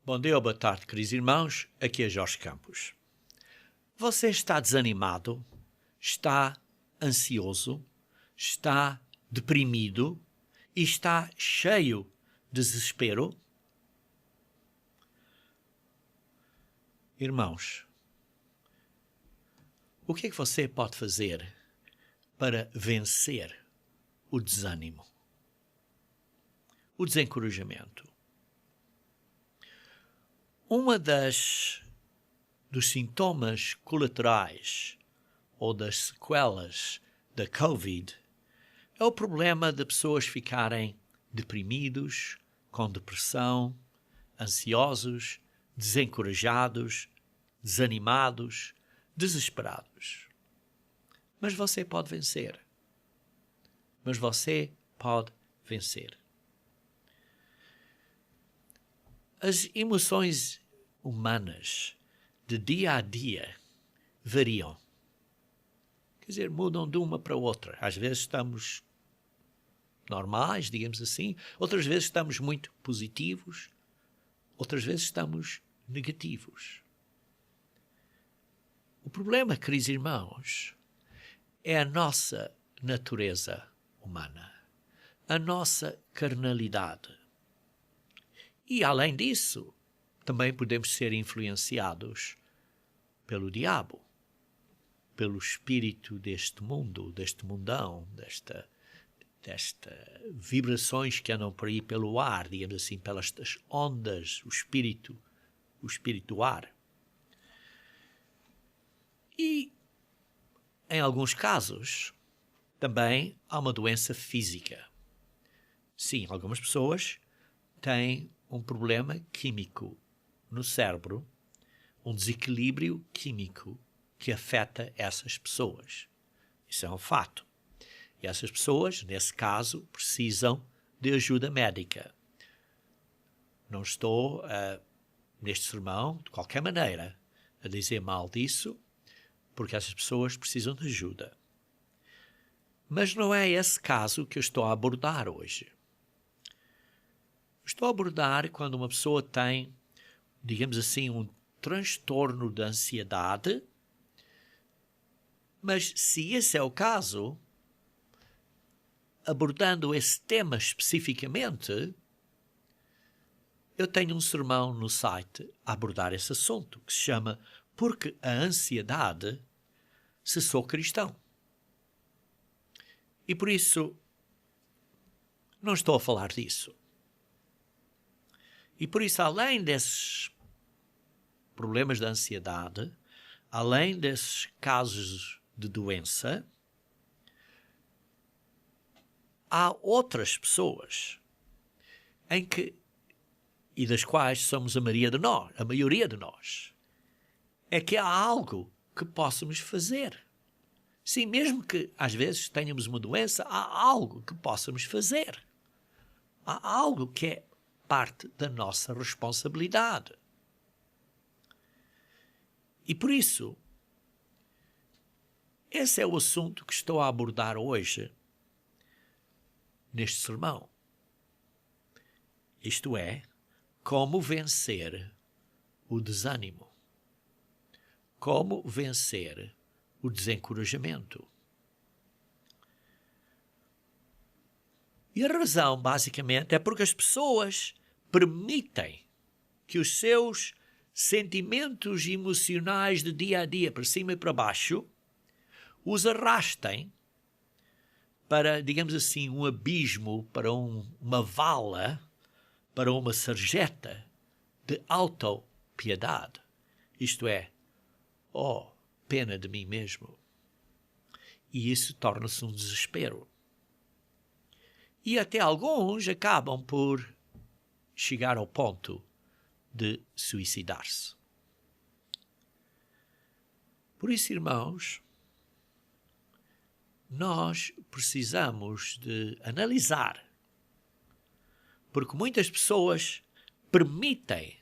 Bom dia ou boa tarde, queridos irmãos. Aqui é Jorge Campos. Você está desanimado? Está ansioso? Está deprimido? E está cheio de desespero? Irmãos, o que é que você pode fazer para vencer o desânimo, o desencorajamento? Dos sintomas colaterais ou das sequelas da Covid é o problema de pessoas ficarem deprimidos, com depressão, ansiosos, desencorajados, desanimados, desesperados. Mas você pode vencer. As emoções humanas de dia a dia variam. Quer dizer, mudam de uma para outra. Às vezes estamos normais, digamos assim. Outras vezes estamos muito positivos. Outras vezes estamos negativos. O problema, queridos irmãos, é a nossa natureza humana. A nossa carnalidade. E, além disso, também podemos ser influenciados pelo diabo, pelo espírito deste mundo, deste mundão, desta vibrações que andam por aí pelo ar, digamos assim, pelas ondas, o espírito do ar. E, em alguns casos, também há uma doença física. Sim, algumas pessoas têm um problema químico no cérebro, um desequilíbrio químico que afeta essas pessoas. Isso é um fato. E essas pessoas, nesse caso, precisam de ajuda médica. Não estou, neste sermão, de qualquer maneira, a dizer mal disso, porque essas pessoas precisam de ajuda. Mas não é esse caso que eu estou a abordar hoje. Estou a abordar quando uma pessoa tem, digamos assim, um transtorno de ansiedade, mas se esse é o caso, abordando esse tema especificamente, eu tenho um sermão no site a abordar esse assunto, que se chama Porque a Ansiedade se Sou Cristão. E por isso, não estou a falar disso. E por isso, além desses problemas da ansiedade, além desses casos de doença, há outras pessoas em que, e das quais somos a maioria de nós, é que há algo que possamos fazer. Sim, mesmo que às vezes tenhamos uma doença, há algo que possamos fazer. Há algo que é parte da nossa responsabilidade. E por isso, esse é o assunto que estou a abordar hoje neste sermão. Isto é, como vencer o desânimo. Como vencer o desencorajamento. E a razão, basicamente, é porque as pessoas permitem que os seus sentimentos emocionais de dia a dia, para cima e para baixo, os arrastem para, digamos assim, um abismo, para uma vala, para uma sarjeta de autopiedade. Isto é, pena de mim mesmo. E isso torna-se um desespero. E até alguns acabam por chegar ao ponto de suicidar-se. Por isso, irmãos, nós precisamos de analisar, porque muitas pessoas permitem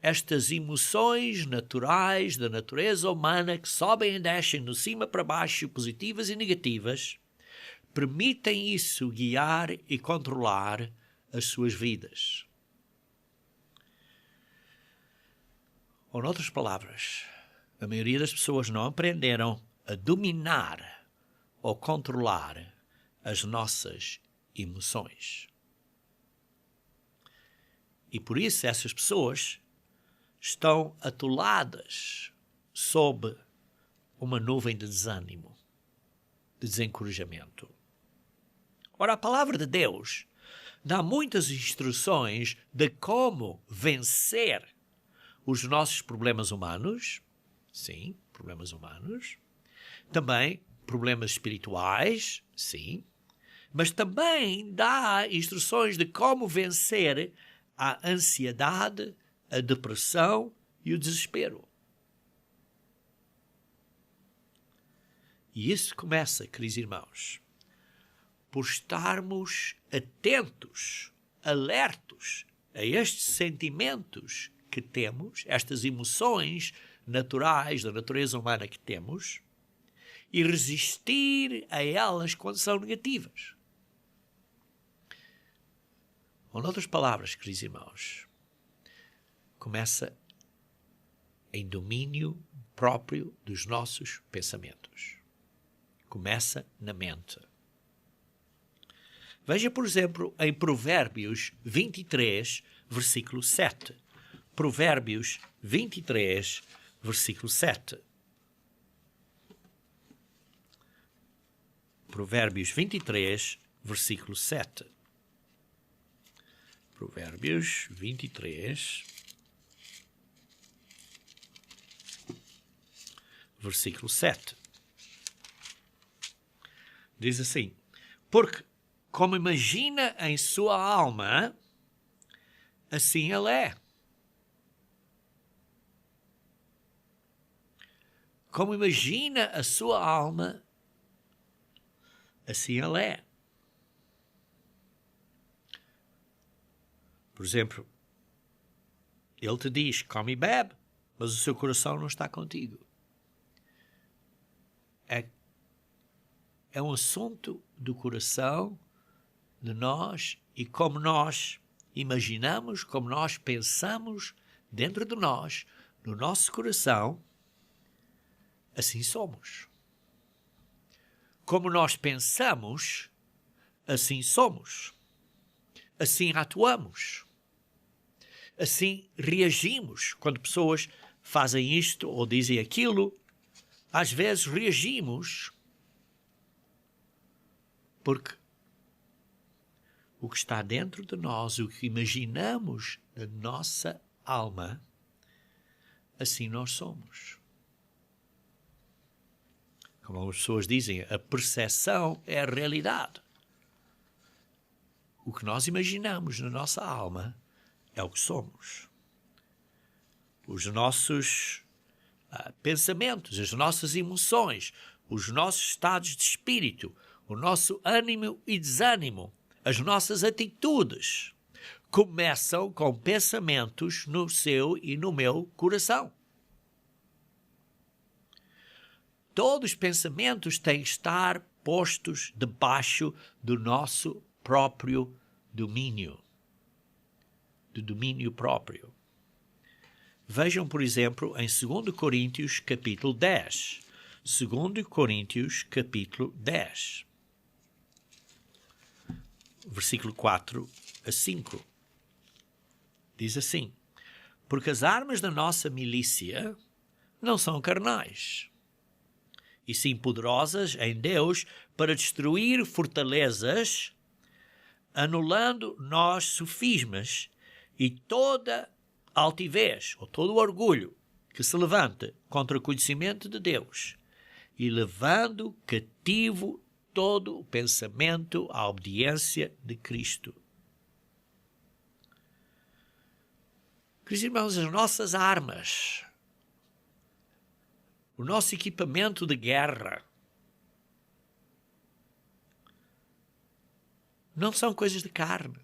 estas emoções naturais da natureza humana que sobem e descem de cima para baixo, positivas e negativas, permitem isso guiar e controlar as suas vidas. Ou, em outras palavras, a maioria das pessoas não aprenderam a dominar ou controlar as nossas emoções. E por isso essas pessoas estão atoladas sob uma nuvem de desânimo, de desencorajamento. Ora, a palavra de Deus dá muitas instruções de como vencer os nossos problemas humanos, sim, problemas humanos, também problemas espirituais, sim, mas também dá instruções de como vencer a ansiedade, a depressão e o desespero. E isso começa, queridos irmãos, por estarmos atentos, alertos a estes sentimentos que temos, estas emoções naturais da natureza humana que temos, e resistir a elas quando são negativas. Ou, em outras palavras, queridos irmãos, começa em domínio próprio dos nossos pensamentos. Começa na mente. Veja, por exemplo, em Provérbios 23, versículo 7. Provérbios 23, versículo 7. Provérbios 23, versículo 7. Provérbios 23, versículo 7. Diz assim: porque como imagina em sua alma, assim ele é. Como imagina a sua alma, assim ele é. Por exemplo, ele te diz, come e bebe, mas o seu coração não está contigo. É um assunto do coração de nós e como nós imaginamos, como nós pensamos dentro de nós, no nosso coração, assim somos. Como nós pensamos, assim somos. Assim atuamos. Assim reagimos. Quando pessoas fazem isto ou dizem aquilo, às vezes reagimos porque o que está dentro de nós, o que imaginamos na nossa alma, assim nós somos. Como as pessoas dizem, a percepção é a realidade. O que nós imaginamos na nossa alma é o que somos. Os nossos pensamentos, as nossas emoções, os nossos estados de espírito, o nosso ânimo e desânimo, as nossas atitudes, começam com pensamentos no seu e no meu coração. Todos os pensamentos têm que estar postos debaixo do nosso próprio domínio. Do domínio próprio. Vejam, por exemplo, em 2 Coríntios, capítulo 10. 2 Coríntios, capítulo 10. Versículo 4 a 5. Diz assim: porque as armas da nossa milícia não são carnais, e sim poderosas em Deus para destruir fortalezas, anulando nós sofismas e toda altivez, ou todo o orgulho que se levanta contra o conhecimento de Deus, e levando cativo todo o pensamento à obediência de Cristo. Queridos irmãos, as nossas armas, o nosso equipamento de guerra, não são coisas de carne.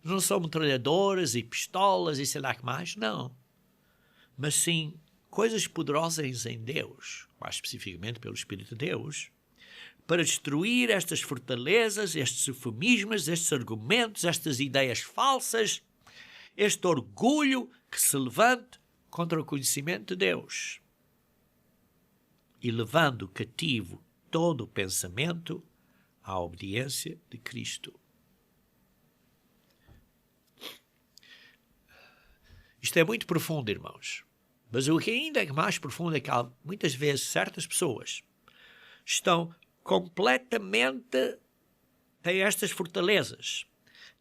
Não são metralhadoras e pistolas e sei lá que mais, não. Mas sim coisas poderosas em Deus, mais especificamente pelo Espírito de Deus, para destruir estas fortalezas, estes eufemismos, estes argumentos, estas ideias falsas, este orgulho que se levanta contra o conhecimento de Deus e levando cativo todo o pensamento à obediência de Cristo. Isto é muito profundo, irmãos. Mas o que ainda é mais profundo é que muitas vezes certas pessoas estão completamente, têm estas fortalezas,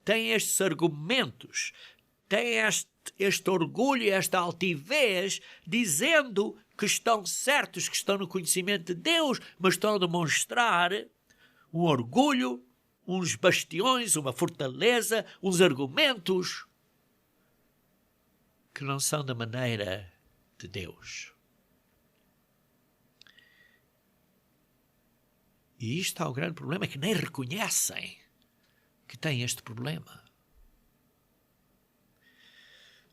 têm estes argumentos, têm este orgulho e esta altivez, dizendo que estão certos, que estão no conhecimento de Deus, mas estão a demonstrar um orgulho, uns bastiões, uma fortaleza, uns argumentos que não são da maneira de Deus. E isto é o grande problema, é que nem reconhecem que têm este problema.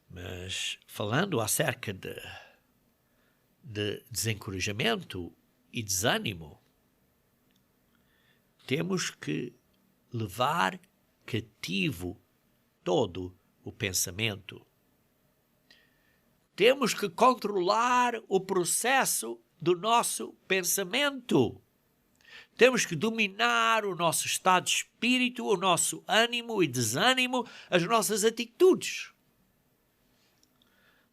Mas falando acerca de desencorajamento e desânimo, temos que levar cativo todo o pensamento. Temos que controlar o processo do nosso pensamento. Temos que dominar o nosso estado de espírito, o nosso ânimo e desânimo, as nossas atitudes.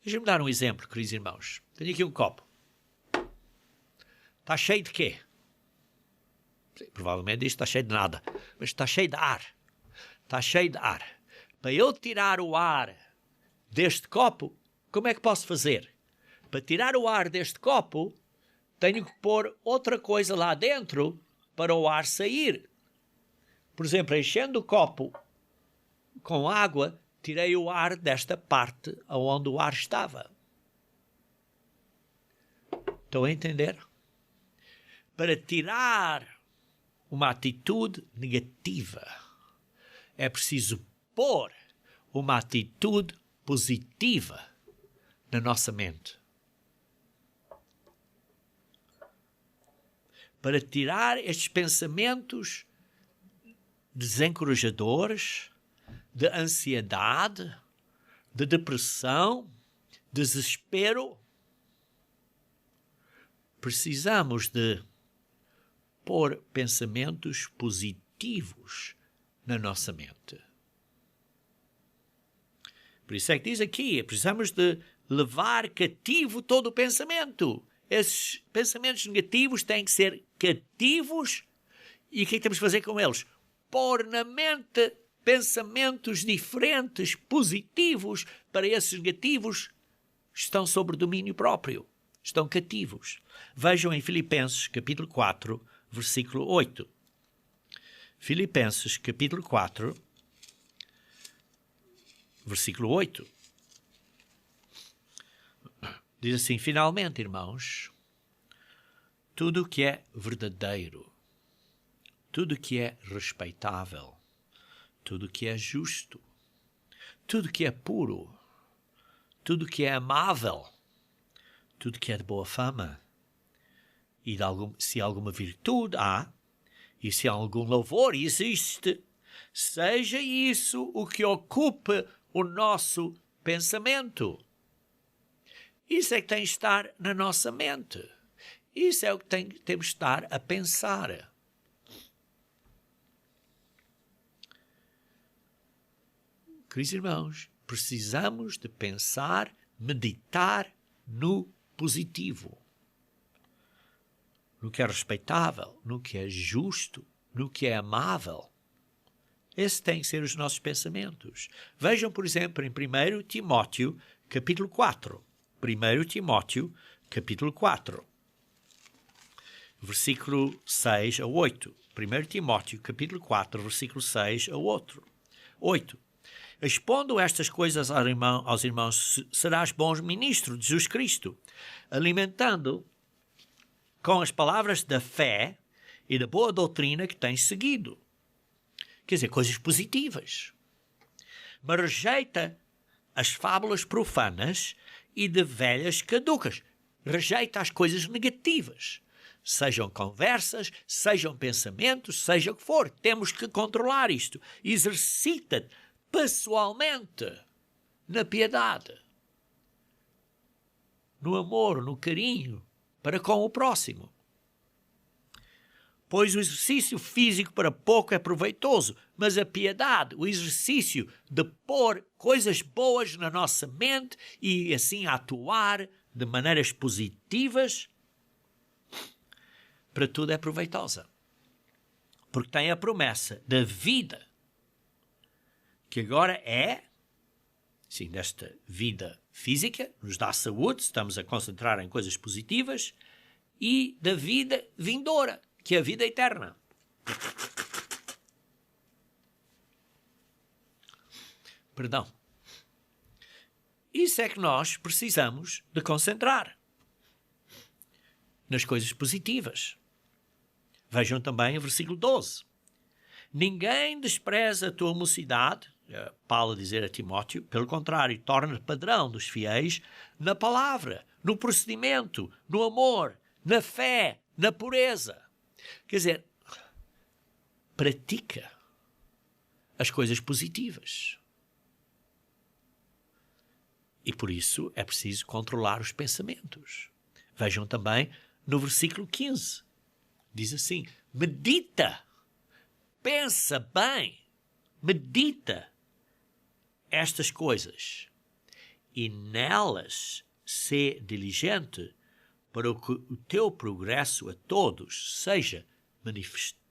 Deixa-me dar um exemplo, queridos irmãos. Tenho aqui um copo. Está cheio de quê? Sim, provavelmente isto está cheio de nada, mas está cheio de ar. Está cheio de ar. Para eu tirar o ar deste copo, como é que posso fazer? Para tirar o ar deste copo, tenho que pôr outra coisa lá dentro para o ar sair. Por exemplo, enchendo o copo com água, tirei o ar desta parte onde o ar estava. Estão a entender? Para tirar uma atitude negativa, é preciso pôr uma atitude positiva na nossa mente. Para tirar estes pensamentos desencorajadores, de ansiedade, de depressão, desespero, precisamos de pôr pensamentos positivos na nossa mente. Por isso é que diz aqui, precisamos de levar cativo todo o pensamento. Esses pensamentos negativos têm que ser cativos. E o que é que temos que fazer com eles? Pôr na mente pensamentos diferentes, positivos, para esses negativos estão sob domínio próprio. Estão cativos. Vejam em Filipenses, capítulo 4, versículo 8. Filipenses, capítulo 4, versículo 8. Diz assim: finalmente, irmãos, tudo o que é verdadeiro, tudo o que é respeitável, tudo o que é justo, tudo o que é puro, tudo o que é amável, tudo o que é de boa fama, e se alguma virtude há, e se algum louvor existe, seja isso o que ocupe o nosso pensamento. Isso é que tem de estar na nossa mente. Isso é o que temos de estar a pensar. Queridos irmãos, precisamos de pensar, meditar no positivo. No que é respeitável, no que é justo, no que é amável. Esses têm que ser os nossos pensamentos. Vejam, por exemplo, em 1 Timóteo, capítulo 4. 1 Timóteo, capítulo 4, versículo 6 a 8. 1 Timóteo, capítulo 4, versículo 6 a 8. Expondo estas coisas aos irmãos, serás bom ministro de Jesus Cristo, alimentando com as palavras da fé e da boa doutrina que tens seguido. Quer dizer, coisas positivas. Mas rejeita as fábulas profanas e de velhas caducas. Rejeita as coisas negativas. Sejam conversas, sejam pensamentos, seja o que for. Temos que controlar isto. Exercita-te pessoalmente na piedade. no amor, no carinho para com o próximo. Pois o exercício físico para pouco é proveitoso, mas a piedade, o exercício de pôr coisas boas na nossa mente e assim atuar de maneiras positivas, para tudo é proveitosa. Porque tem a promessa da vida, que agora é, sim, desta vida física, nos dá saúde, estamos a concentrar em coisas positivas, e da vida vindoura, que é a vida eterna. Perdão. Isso é que nós precisamos de concentrar nas coisas positivas. Vejam também o versículo 12. Ninguém despreza a tua mocidade, Paulo a dizer a Timóteo, pelo contrário, torna padrão dos fiéis na palavra, no procedimento, no amor, na fé, na pureza. Quer dizer, pratica as coisas positivas. E por isso é preciso controlar os pensamentos. Vejam também no versículo 15. Diz assim, medita, pensa bem, medita estas coisas e nelas sê diligente para que o teu progresso a todos seja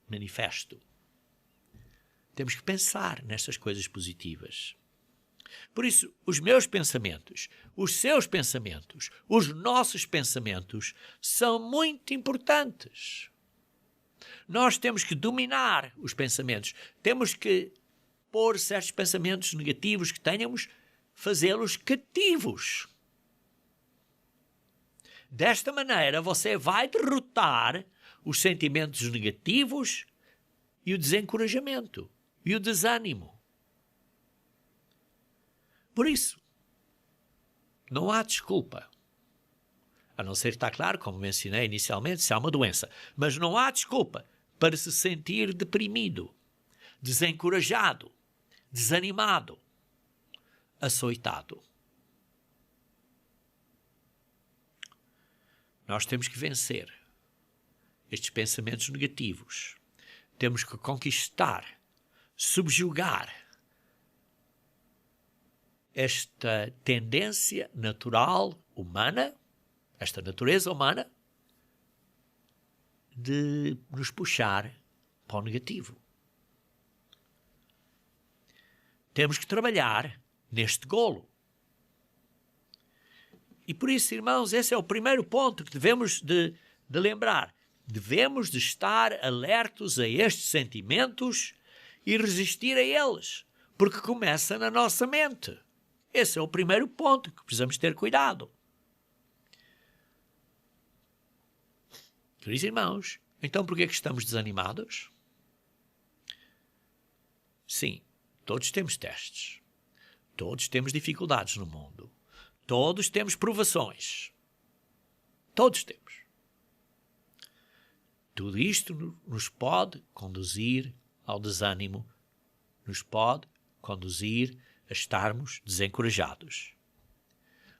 manifesto. Temos que pensar nestas coisas positivas. Por isso, os meus pensamentos, os seus pensamentos, os nossos pensamentos são muito importantes. Nós temos que dominar os pensamentos. Temos que pôr certos pensamentos negativos que tenhamos, fazê-los cativos. Desta maneira, você vai derrotar os sentimentos negativos e o desencorajamento e o desânimo. Por isso, não há desculpa. A não ser que está claro, como mencionei inicialmente, se há uma doença. Mas não há desculpa para se sentir deprimido, desencorajado, desanimado, açoitado. Nós temos que vencer estes pensamentos negativos. Temos que conquistar, subjugar esta tendência natural humana, esta natureza humana, de nos puxar para o negativo. Temos que trabalhar neste golo. E por isso, irmãos, esse é o primeiro ponto que devemos de lembrar. Devemos de estar alertos a estes sentimentos e resistir a eles, porque começa na nossa mente. Esse é o primeiro ponto que precisamos ter cuidado. Queridos irmãos, então por que é que estamos desanimados? Sim, todos temos testes. Todos temos dificuldades no mundo. Todos temos provações. Todos temos. Tudo isto nos pode conduzir ao desânimo, nos pode conduzir a estarmos desencorajados.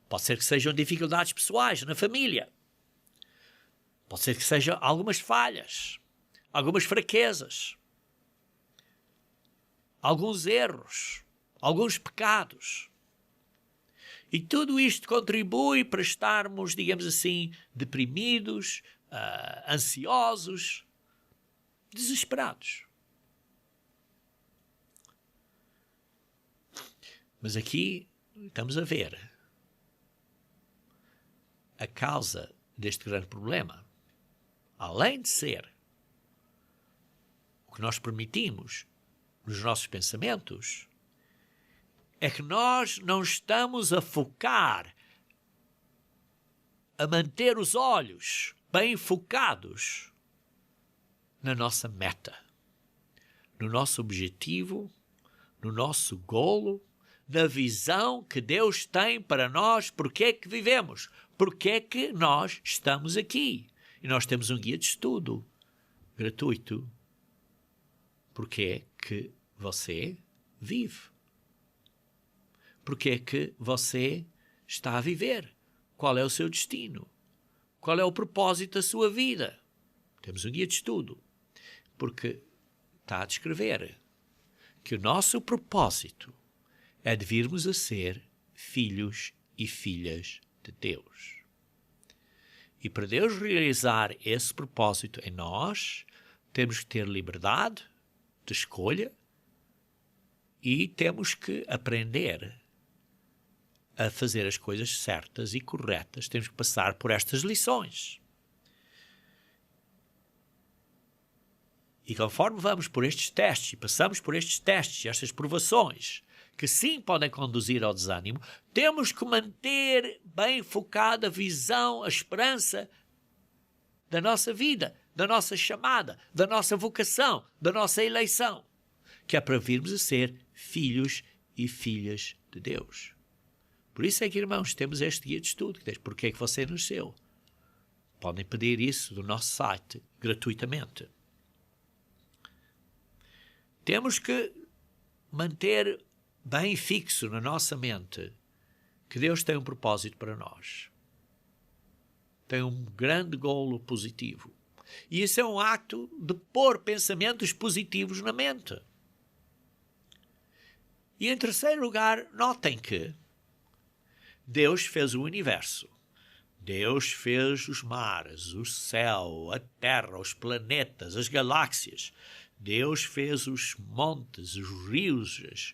Pode ser que sejam dificuldades pessoais na família. Pode ser que sejam algumas falhas, algumas fraquezas, alguns erros, alguns pecados. E tudo isto contribui para estarmos, digamos assim, deprimidos, ansiosos, desesperados. Mas aqui estamos a ver a causa deste grande problema. Além de ser o que nós permitimos nos nossos pensamentos, é que nós não estamos a focar, a manter os olhos bem focados na nossa meta, no nosso objetivo, no nosso golo, na visão que Deus tem para nós, porque é que vivemos, porque é que nós estamos aqui. E nós temos um guia de estudo gratuito. Porque é que você vive? Porque é que você está a viver? qual é o seu destino, qual é o propósito da sua vida. Temos um guia de estudo, porque está a descrever que o nosso propósito é de virmos a ser filhos e filhas de Deus. E para Deus realizar esse propósito em nós, temos que ter liberdade de escolha e temos que aprender a fazer as coisas certas e corretas. Temos que passar por estas lições. E conforme vamos por estes testes, e passamos por estes testes, estas provações, que sim podem conduzir ao desânimo, temos que manter bem focada a visão, a esperança da nossa vida, da nossa chamada, da nossa vocação, da nossa eleição, que é para virmos a ser filhos e filhas de Deus. Por isso é que, irmãos, temos este guia de estudo, que diz porque é que você nasceu. Podem pedir isso do nosso site gratuitamente. Temos que manter bem fixo na nossa mente que Deus tem um propósito para nós. Tem um grande golo positivo. E isso é um acto de pôr pensamentos positivos na mente. E em terceiro lugar, notem que Deus fez o universo. Deus fez os mares, o céu, a terra, os planetas, as galáxias. Deus fez os montes, os rios,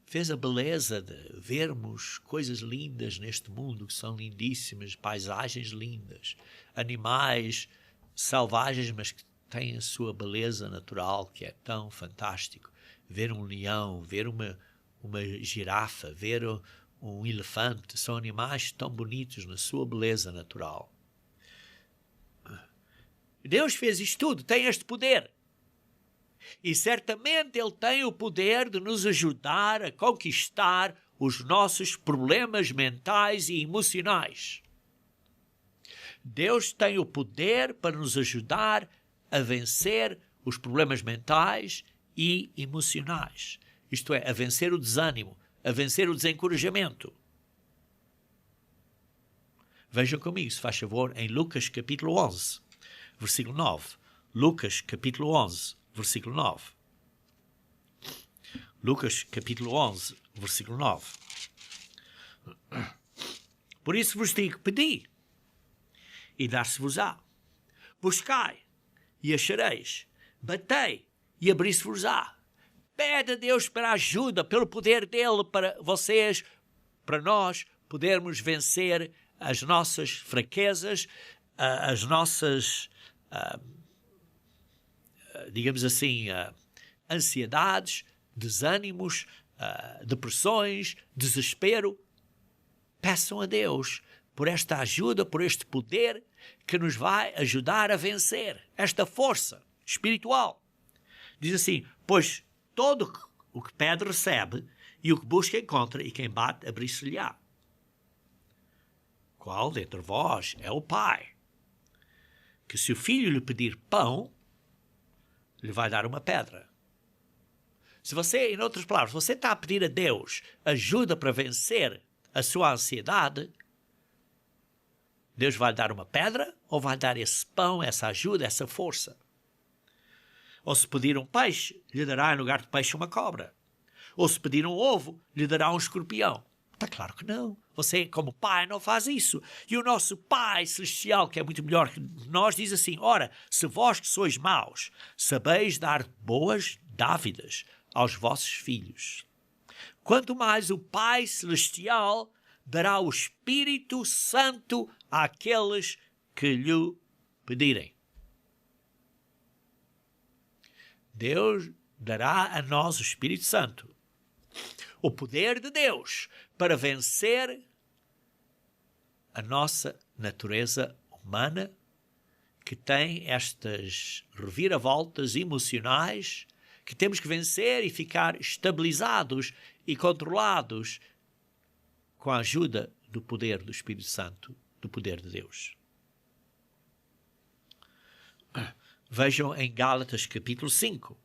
fez a beleza de vermos coisas lindas neste mundo, que são lindíssimas, paisagens lindas, animais selvagens, mas que têm a sua beleza natural, que é tão fantástico. Ver um leão, ver uma girafa, ver um elefante, são animais tão bonitos na sua beleza natural. Deus fez isto tudo, tem este poder. E certamente Ele tem o poder de nos ajudar a conquistar os nossos problemas mentais e emocionais. Deus tem o poder para nos ajudar a vencer os problemas mentais e emocionais. Isto é, a vencer o desânimo, a vencer o desencorajamento. Vejam comigo, se faz favor, em Lucas capítulo 11, versículo 9. Lucas capítulo 11, versículo 9. Lucas capítulo 11, versículo 9. Por isso vos digo, pedi, e dar-se-vos-á. Buscai, e achareis. Batei, e abrir-se-vos-á. Pede a Deus para ajuda, pelo poder dele, para vocês, para nós, podermos vencer as nossas fraquezas, as nossas, digamos assim, ansiedades, desânimos, depressões, desespero. Peçam a Deus por esta ajuda, por este poder que nos vai ajudar a vencer esta força espiritual. Diz assim, pois todo o que pede recebe, e o que busca encontra, e quem bate abrir-se-lhe-á. Qual dentre vós é o pai, que se o filho lhe pedir pão, lhe vai dar uma pedra? Se você, em outras palavras, você está a pedir a Deus ajuda para vencer a sua ansiedade, Deus vai lhe dar uma pedra ou vai lhe dar esse pão, essa ajuda, essa força? Ou se pedir um peixe, lhe dará em lugar de peixe uma cobra. Ou se pedir um ovo, lhe dará um escorpião. Está claro que não. Você, como pai, não faz isso. E o nosso Pai Celestial, que é muito melhor que nós, diz assim, ora, se vós que sois maus, sabeis dar boas dávidas aos vossos filhos, quanto mais o Pai Celestial dará o Espírito Santo àqueles que lhe pedirem. Deus dará a nós o Espírito Santo, o poder de Deus para vencer a nossa natureza humana, que tem estas reviravoltas emocionais que temos que vencer e ficar estabilizados e controlados com a ajuda do poder do Espírito Santo, do poder de Deus. Vejam em Gálatas capítulo 5.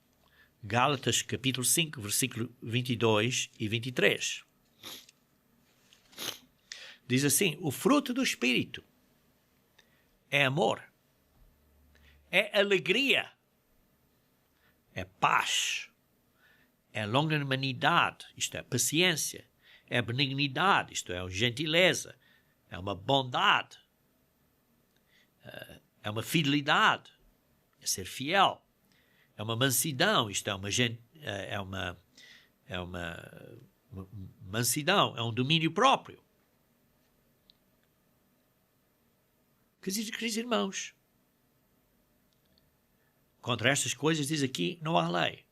Gálatas capítulo 5, versículo 22 e 23. Diz assim, o fruto do Espírito é amor, é alegria, é paz, é longanimidade, isto é, paciência, é benignidade, isto é, gentileza, é uma bondade, é uma fidelidade, é ser fiel, é uma mansidão, isto é uma mansidão, é um domínio próprio. Queridos irmãos, contra estas coisas diz aqui, não há lei.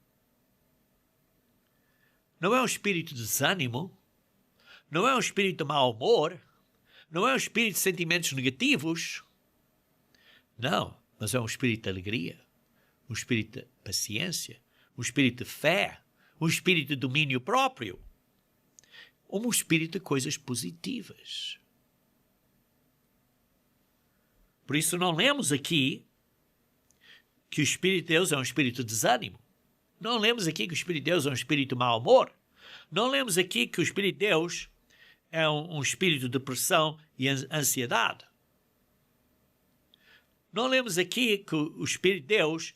Não é um espírito de desânimo, não é um espírito de mau humor, não é um espírito de sentimentos negativos. Não, mas é um espírito de alegria, um espírito de paciência, um espírito de fé, um espírito de domínio próprio, um espírito de coisas positivas. Por isso não lemos aqui que o Espírito de Deus é um espírito de desânimo. Não lemos aqui que o Espírito de Deus é um espírito de mau humor. Não lemos aqui que o Espírito de Deus é um espírito de depressão e ansiedade. Não lemos aqui que o Espírito de Deus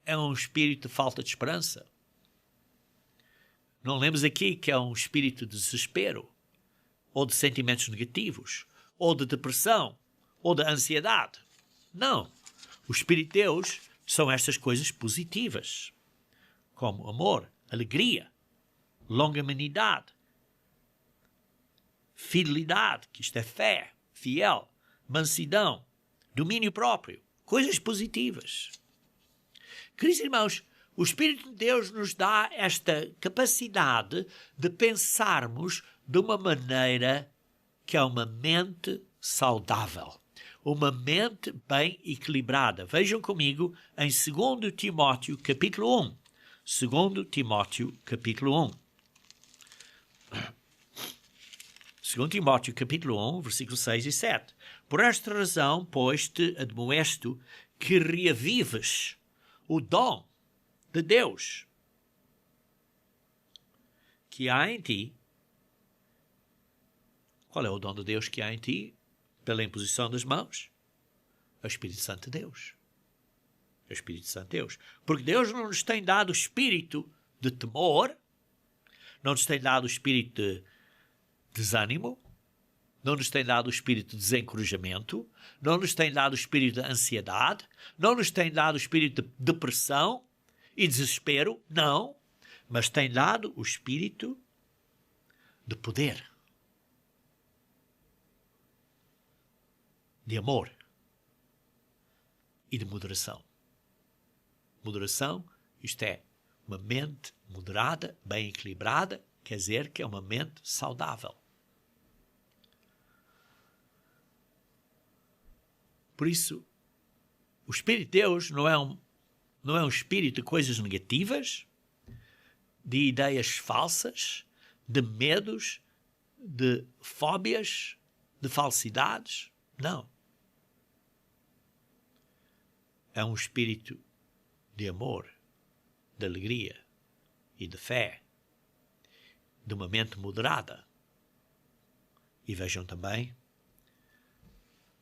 é um espírito de falta de esperança. Não lemos aqui que é um espírito de desespero, ou de sentimentos negativos, ou de depressão, ou de ansiedade. Não. O Espírito de Deus são estas coisas positivas, como amor, alegria, longanimidade, fidelidade, que isto é fé, fiel, mansidão, domínio próprio, coisas positivas. Queridos irmãos, o Espírito de Deus nos dá esta capacidade de pensarmos de uma maneira que é uma mente saudável, uma mente bem equilibrada. Vejam comigo em 2 Timóteo capítulo 1. 2 Timóteo capítulo 1. 2 Timóteo capítulo 1, versículos 6 e 7. Por esta razão, pois, te admoesto que reavives o dom de Deus que há em ti. Qual é o dom de Deus que há em ti? Pela imposição das mãos? É o Espírito Santo de Deus. É o Espírito Santo de Deus. Porque Deus não nos tem dado o espírito de temor, não nos tem dado o espírito de desânimo, não nos tem dado o espírito de desencorajamento, não nos tem dado o espírito de ansiedade, não nos tem dado o espírito de depressão e desespero, não, mas tem dado o espírito de poder, de amor e de moderação. Moderação, isto é, uma mente moderada, bem equilibrada, quer dizer que é uma mente saudável. Por isso, o Espírito de Deus não é um espírito de coisas negativas, de ideias falsas, de medos, de fóbias, de falsidades. Não. É um espírito de amor, de alegria e de fé, de uma mente moderada. E vejam também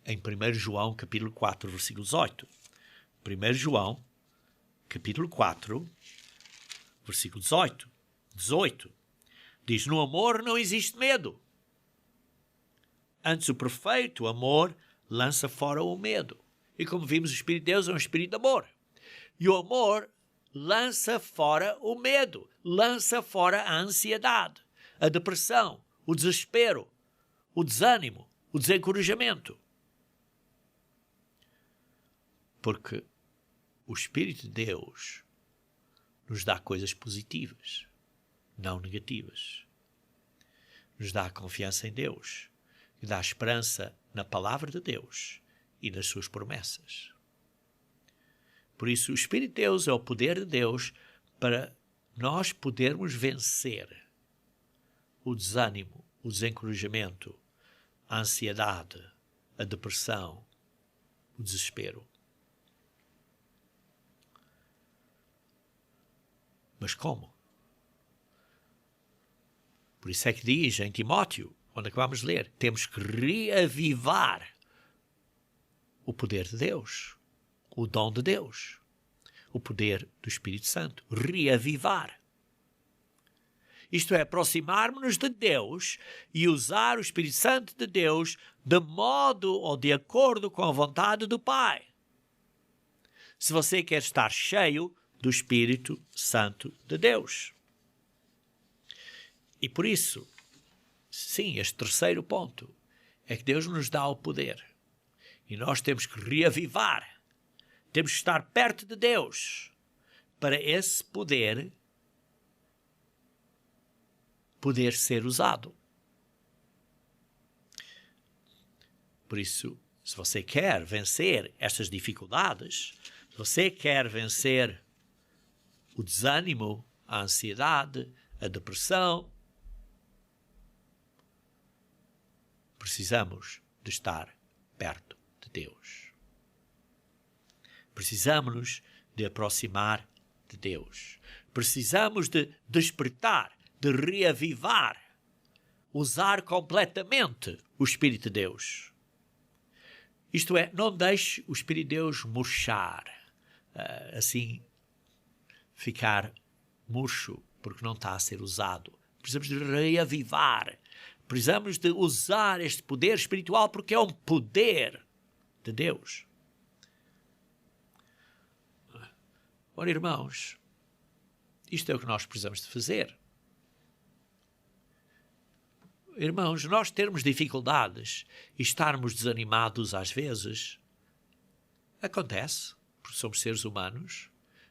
em 1 João capítulo 4, versículo 18. 1 João capítulo 4, versículo 18. Diz, no amor não existe medo. Antes o perfeito amor lança fora o medo. E como vimos, o Espírito de Deus é um espírito de amor. E o amor lança fora o medo, lança fora a ansiedade, a depressão, o desespero, o desânimo, o desencorajamento. Porque o Espírito de Deus nos dá coisas positivas, não negativas. Nos dá confiança em Deus, e dá esperança na palavra de Deus e nas suas promessas. Por isso, o Espírito de Deus é o poder de Deus para nós podermos vencer o desânimo, o desencorajamento, a ansiedade, a depressão, o desespero. Mas como? Por isso é que diz em Timóteo, onde acabamos de ler, temos que reavivar o poder de Deus, o dom de Deus, o poder do Espírito Santo. Reavivar. Isto é, aproximar-nos de Deus e usar o Espírito Santo de Deus de modo ou de acordo com a vontade do Pai. Se você quer estar cheio do Espírito Santo de Deus. E por isso, sim, este terceiro ponto é que Deus nos dá o poder. E nós temos que reavivar. Temos que estar perto de Deus para esse poder ser usado. Por isso, se você quer vencer estas dificuldades, se você quer vencer o desânimo, a ansiedade, a depressão, precisamos de estar perto de Deus. Precisamos de aproximar de Deus. Precisamos de despertar, de reavivar, usar completamente o Espírito de Deus. Isto é, não deixe o Espírito de Deus murchar, assim, ficar murcho, porque não está a ser usado. Precisamos de reavivar. Precisamos de usar este poder espiritual porque é um poder de Deus. Ora, irmãos, isto é o que nós precisamos de fazer. Irmãos, nós termos dificuldades e estarmos desanimados às vezes, acontece, porque somos seres humanos,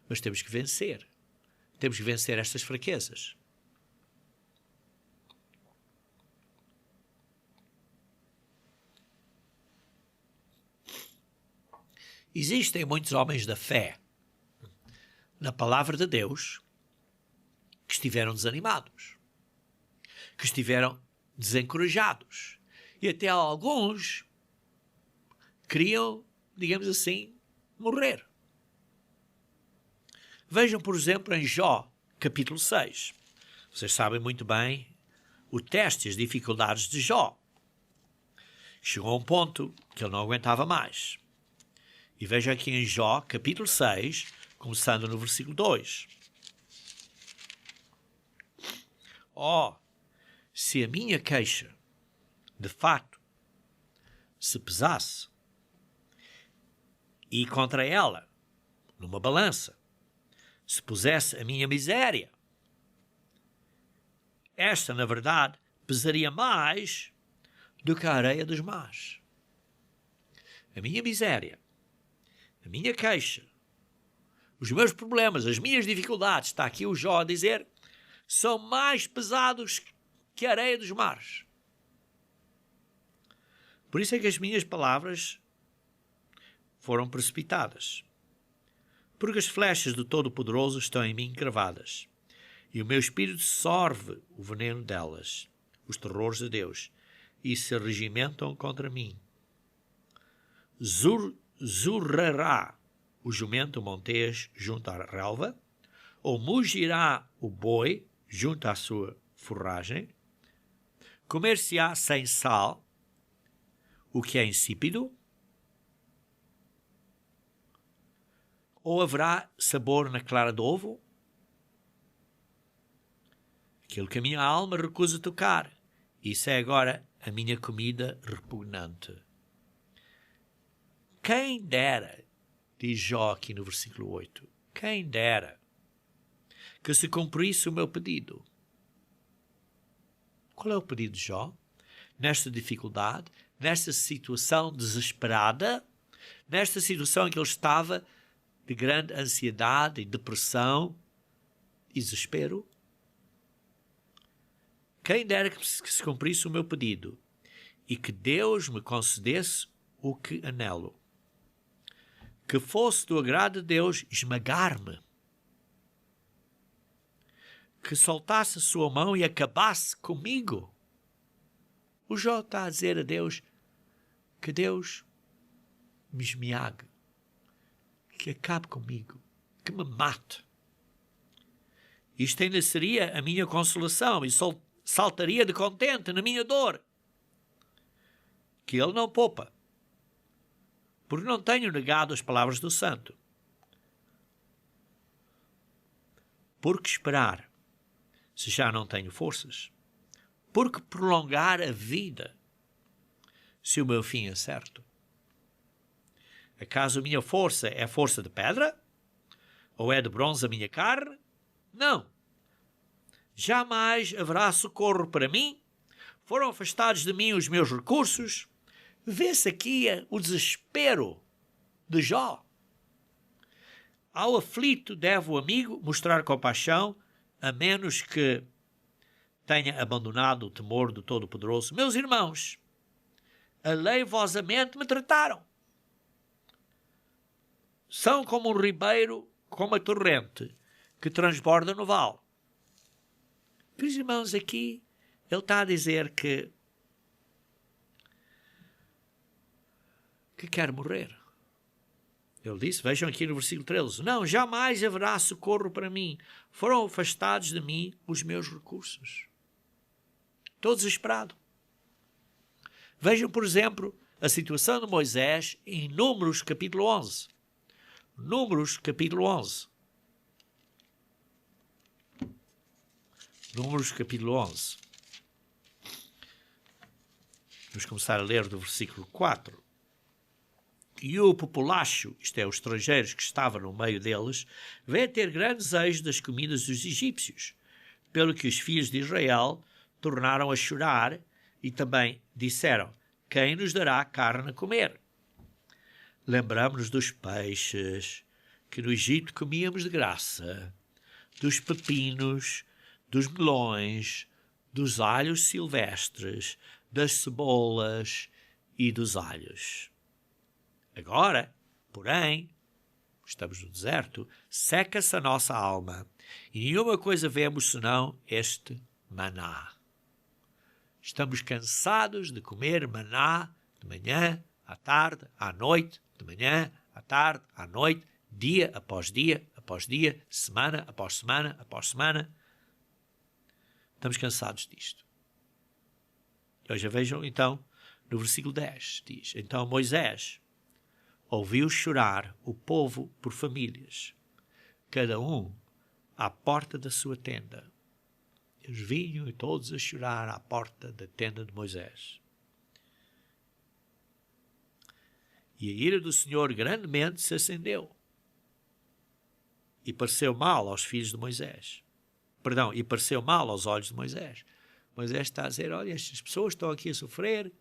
mas temos que vencer. Temos que vencer estas fraquezas. Existem muitos homens da fé na palavra de Deus que estiveram desanimados, que estiveram desencorajados e até alguns queriam, digamos assim, morrer. Vejam, por exemplo, em Jó, capítulo 6. Vocês sabem muito bem o teste e as dificuldades de Jó. Chegou a um ponto que ele não aguentava mais. E vejam aqui em Jó, capítulo 6, começando no versículo 2. Se a minha queixa, de facto, se pesasse, e contra ela, numa balança, se pusesse a minha miséria, esta, na verdade, pesaria mais do que a areia dos mares. A minha miséria, a minha queixa, os meus problemas, as minhas dificuldades, está aqui o Jó a dizer, são mais pesados que a areia dos mares. Por isso é que as minhas palavras foram precipitadas. Porque as flechas do Todo-Poderoso estão em mim cravadas, e o meu espírito sorve o veneno delas, os terrores de Deus, e se regimentam contra mim. Zurrará o jumento montês junto à relva, ou mugirá o boi junto à sua forragem, comer-se-á sem sal o que é insípido, ou haverá sabor na clara do ovo? Aquilo que a minha alma recusa tocar, isso é agora a minha comida repugnante. Quem dera, diz Jó aqui no versículo 8, quem dera que se cumprisse o meu pedido. Qual é o pedido de Jó? Nesta dificuldade, nesta situação desesperada, nesta situação em que ele estava de grande ansiedade e depressão e desespero. Quem dera que se cumprisse o meu pedido e que Deus me concedesse o que anelo. Que fosse do agrado de Deus esmagar-me. Que soltasse a sua mão e acabasse comigo. O Jó está a dizer a Deus que Deus me esmiague, que acabe comigo, que me mate. Isto ainda seria a minha consolação e saltaria de contente na minha dor. que ele não poupa, porque não tenho negado as palavras do santo. Por que esperar, se já não tenho forças? Por que prolongar a vida, se o meu fim é certo? Acaso a minha força é força de pedra? Ou é de bronze a minha carne? Não. Jamais haverá socorro para mim. Foram afastados de mim os meus recursos. Vê-se aqui o desespero de Jó. Ao aflito deve o amigo mostrar compaixão, a menos que tenha abandonado o temor do Todo-Poderoso. Meus irmãos, aleivosamente me trataram. São como um ribeiro, como a torrente, que transborda no vale. Meus irmãos, aqui ele está a dizer que quer morrer. Ele disse, vejam aqui no versículo 13, não, jamais haverá socorro para mim. Foram afastados de mim os meus recursos. Estou desesperado. Vejam, por exemplo, a situação de Moisés em Números capítulo 11. Números capítulo 11. Números capítulo 11. Vamos começar a ler do versículo 4. E o populacho, isto é, os estrangeiros que estavam no meio deles, veio a ter grande desejo das comidas dos egípcios, pelo que os filhos de Israel tornaram a chorar e também disseram, quem nos dará carne a comer? Lembramos-nos dos peixes que no Egito comíamos de graça, dos pepinos, dos melões, dos alhos silvestres, das cebolas e dos alhos. Agora, porém, estamos no deserto, seca-se a nossa alma e nenhuma coisa vemos senão este maná. Estamos cansados de comer maná de manhã, à tarde, à noite, de manhã, à tarde, à noite, dia após dia, semana após semana, após semana. Estamos cansados disto. Hoje vejam, então, no versículo 10, diz, então Moisés ouviu chorar o povo por famílias, cada um à porta da sua tenda. Eles vinham e todos a chorar à porta da tenda de Moisés. E a ira do Senhor grandemente se acendeu. E pareceu mal aos filhos de Moisés. E pareceu mal aos olhos de Moisés. Moisés está a dizer, olha, estas pessoas estão aqui a sofrer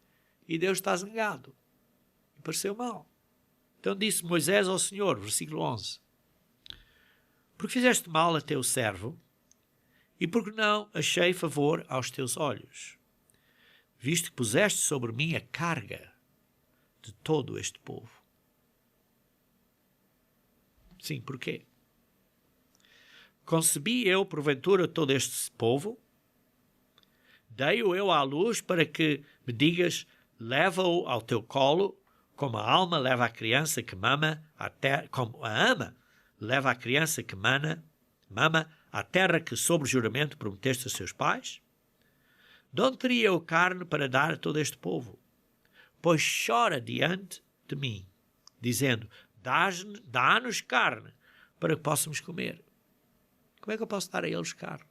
e Deus está zangado. E pareceu mal. Então disse Moisés ao Senhor, versículo 11, porque fizeste mal a teu servo e porque não achei favor aos teus olhos, visto que puseste sobre mim a carga de todo este povo. Sim, porquê? Concebi eu, porventura, todo este povo? Dei-o eu à luz para que me digas, leva-o ao teu colo, como a alma leva a criança que mama, como a ama leva a criança que mama à terra que, sob juramento, prometeste a seus pais? De onde teria eu carne para dar a todo este povo? Pois chora diante de mim, dizendo, dá-nos carne, para que possamos comer. Como é que eu posso dar a eles carne?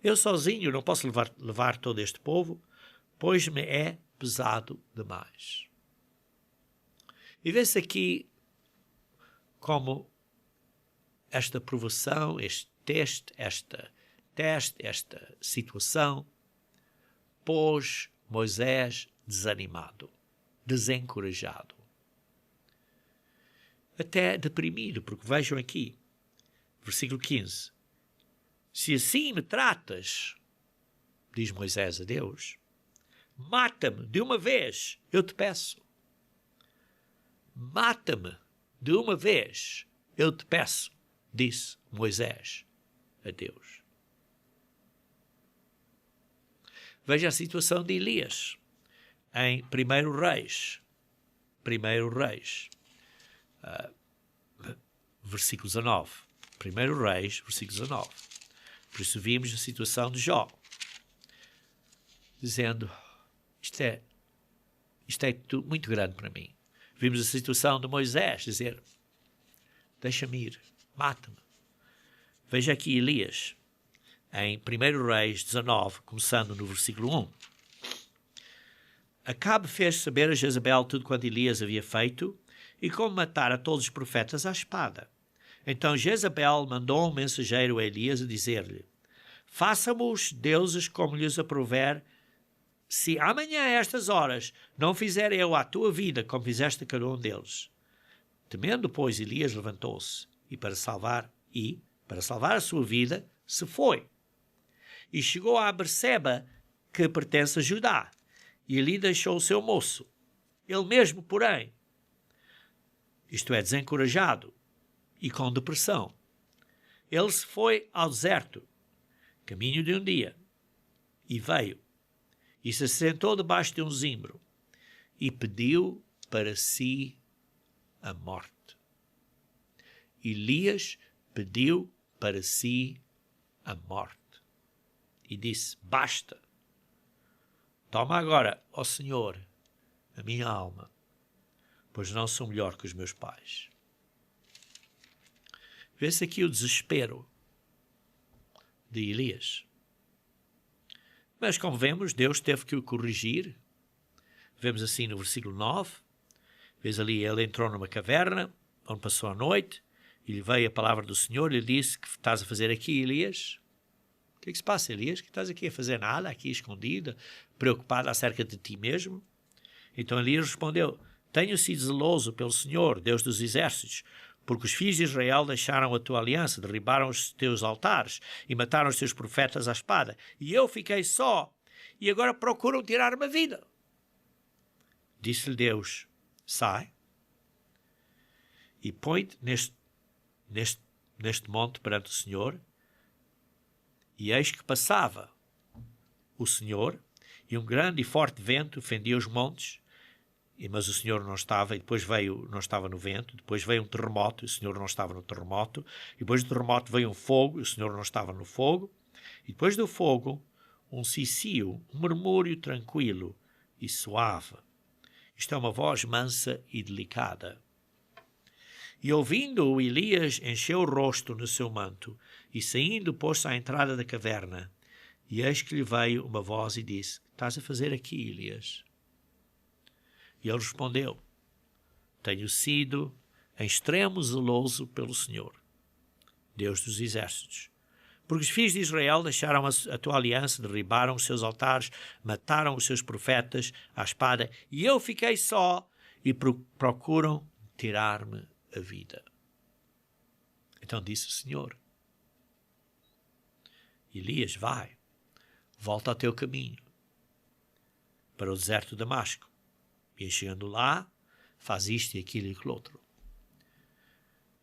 Eu sozinho não posso levar todo este povo, pois me é pesado demais. E vê-se aqui como esta provação, este teste, esta situação, pôs Moisés desanimado, desencorajado, até deprimido, porque vejam aqui, versículo 15, se assim me tratas, diz Moisés a Deus, mata-me de uma vez, eu te peço. Mata-me de uma vez, eu te peço, disse Moisés a Deus. Veja a situação de Elias em 1 Reis, versículo 19. 1 Reis, versículo 19. Por isso vimos a situação de Jó, dizendo, isto é isto é muito grande para mim. Vimos a situação de Moisés dizer, deixa-me ir, mata-me. Veja aqui Elias, em 1 Reis 19, começando no versículo 1. Acabe fez saber a Jezabel tudo quanto Elias havia feito e como matara todos os profetas à espada. Então Jezabel mandou um mensageiro a Elias a dizer-lhe, faça-me os deuses como lhes aprouver, se amanhã a estas horas não fizer eu à tua vida como fizeste a cada um deles. Temendo, pois, Elias levantou-se e para salvar a sua vida, se foi. E chegou a Berseba, que pertence a Judá, e ali deixou o seu moço. Ele mesmo, porém, isto é, desencorajado e com depressão, ele se foi ao deserto, caminho de um dia, e veio, e se sentou debaixo de um zimbro, e pediu para si a morte. Elias pediu para si a morte. E disse, basta. Toma agora, ó Senhor, a minha alma, pois não sou melhor que os meus pais. Vê-se aqui o desespero de Elias. Mas, como vemos, Deus teve que o corrigir. Vemos assim no versículo 9. Vês ali, ele entrou numa caverna, onde passou a noite, e lhe veio a palavra do Senhor, e lhe disse, que estás a fazer aqui, Elias? O que é que se passa, Elias? Que estás aqui a fazer nada, aqui escondido, preocupado acerca de ti mesmo? Então Elias respondeu, tenho sido zeloso pelo Senhor, Deus dos exércitos, porque os filhos de Israel deixaram a tua aliança, derribaram os teus altares e mataram os teus profetas à espada. E eu fiquei só, e agora procuram tirar-me a vida. Disse-lhe Deus, sai e põe-te neste monte perante o Senhor. E eis que passava o Senhor, e um grande e forte vento fendia os montes, mas o Senhor não estava, e depois não estava no vento, depois veio um terremoto, e o Senhor não estava no terremoto, e depois do terremoto veio um fogo, e o Senhor não estava no fogo, e depois do fogo, um cicio, um murmúrio tranquilo e suave. Isto é uma voz mansa e delicada. E ouvindo-o, Elias encheu o rosto no seu manto, e saindo pôs-se à entrada da caverna. E eis que lhe veio uma voz e disse, estás a fazer aqui, Elias? E ele respondeu, tenho sido em extremo zeloso pelo Senhor, Deus dos exércitos. Porque os filhos de Israel deixaram a tua aliança, derribaram os seus altares, mataram os seus profetas à espada, e eu fiquei só, e procuram tirar-me a vida. Então disse o Senhor, Elias, vai, volta ao teu caminho, para o deserto de Damasco, e chegando lá, faz isto e aquilo e aquilo outro.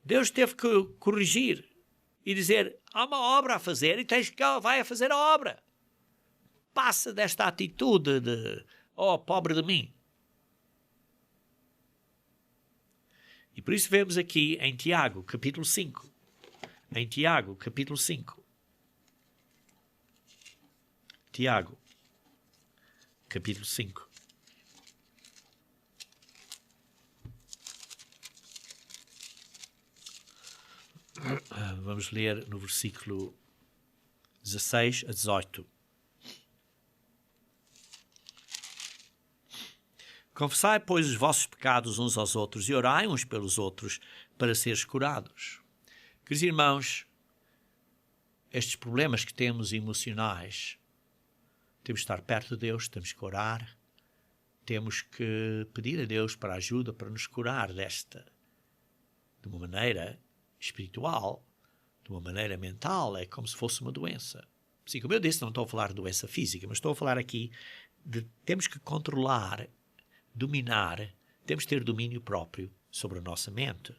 Deus teve que corrigir e dizer, há uma obra a fazer e tens que vai a fazer a obra. Passa desta atitude de, pobre de mim. E por isso vemos aqui em Tiago, capítulo 5. Em Tiago, capítulo 5. Tiago, capítulo 5. Vamos ler no versículo 16 a 18. Confessai, pois, os vossos pecados uns aos outros e orai uns pelos outros para seres curados. Queridos irmãos, estes problemas que temos emocionais, temos que estar perto de Deus, temos que orar, temos que pedir a Deus para ajuda para nos curar desta, de uma maneira espiritual, de uma maneira mental, é como se fosse uma doença. Sim, como eu disse, não estou a falar de doença física, mas estou a falar aqui de temos que controlar, dominar, temos que ter domínio próprio sobre a nossa mente.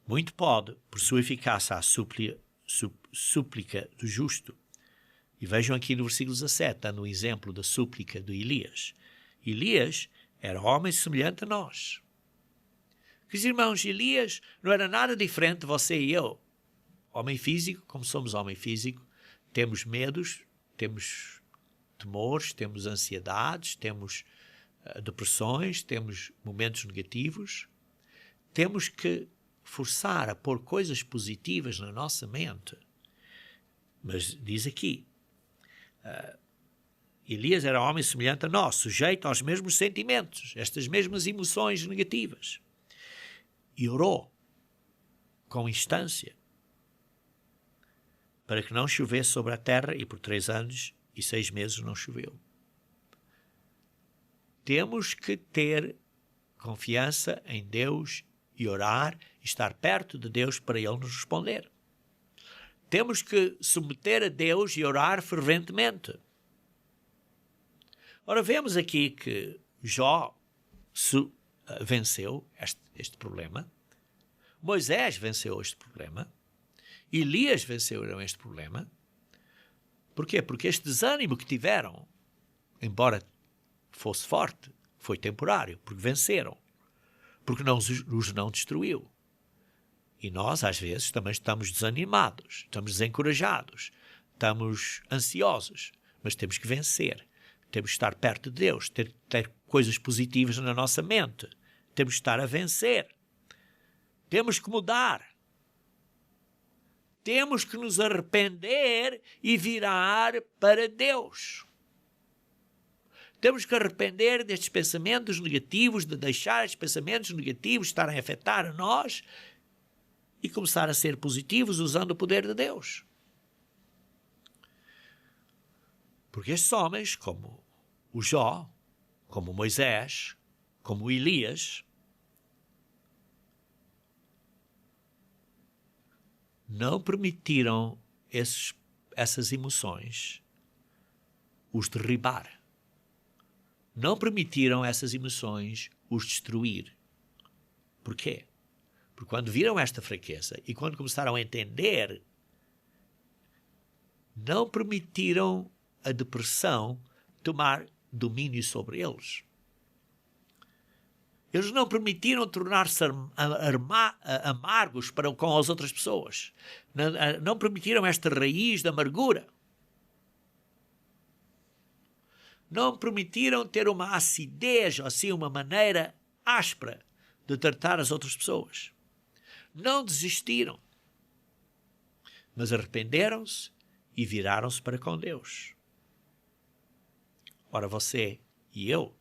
Muito pode, por sua eficácia, a súplica do justo. E vejam aqui no versículo 17, dando um exemplo da súplica de Elias. Elias era homem semelhante a nós. Queridos irmãos, Elias não era nada diferente de você e eu. Homem físico, como somos homem físico, temos medos, temos temores, temos ansiedades, temos depressões, temos momentos negativos, temos que forçar a pôr coisas positivas na nossa mente. Mas diz aqui, Elias era homem semelhante a nós, sujeito aos mesmos sentimentos, estas mesmas emoções negativas. E orou com instância para que não chovesse sobre a terra, e por 3 anos e 6 meses não choveu. Temos que ter confiança em Deus e orar e estar perto de Deus para Ele nos responder. Temos que submeter a Deus e orar ferventemente. Ora, vemos aqui que Jó venceu este problema, Moisés venceu este problema, Elias venceu este problema. Porquê? Porque este desânimo que tiveram, embora fosse forte, foi temporário, porque venceram, porque os não destruiu. E nós, às vezes, também estamos desanimados, estamos desencorajados, estamos ansiosos, mas temos que vencer. Temos que estar perto de Deus, ter coisas positivas na nossa mente. Temos que estar a vencer. Temos que mudar. Temos que nos arrepender e virar para Deus. Temos que arrepender destes pensamentos negativos, de deixar estes pensamentos negativos estarem a afetar a nós e começar a ser positivos usando o poder de Deus. Porque estes homens, como o Jó, como Moisés, como Elias, não permitiram essas emoções os derribar. Não permitiram essas emoções os destruir. Porquê? Porque quando viram esta fraqueza e quando começaram a entender, não permitiram a depressão tomar domínio sobre eles. Eles não permitiram tornar-se amargos para com as outras pessoas. Não permitiram esta raiz de amargura. Não permitiram ter uma acidez, ou assim, uma maneira áspera de tratar as outras pessoas. Não desistiram, mas arrependeram-se e viraram-se para com Deus. Ora, você e eu,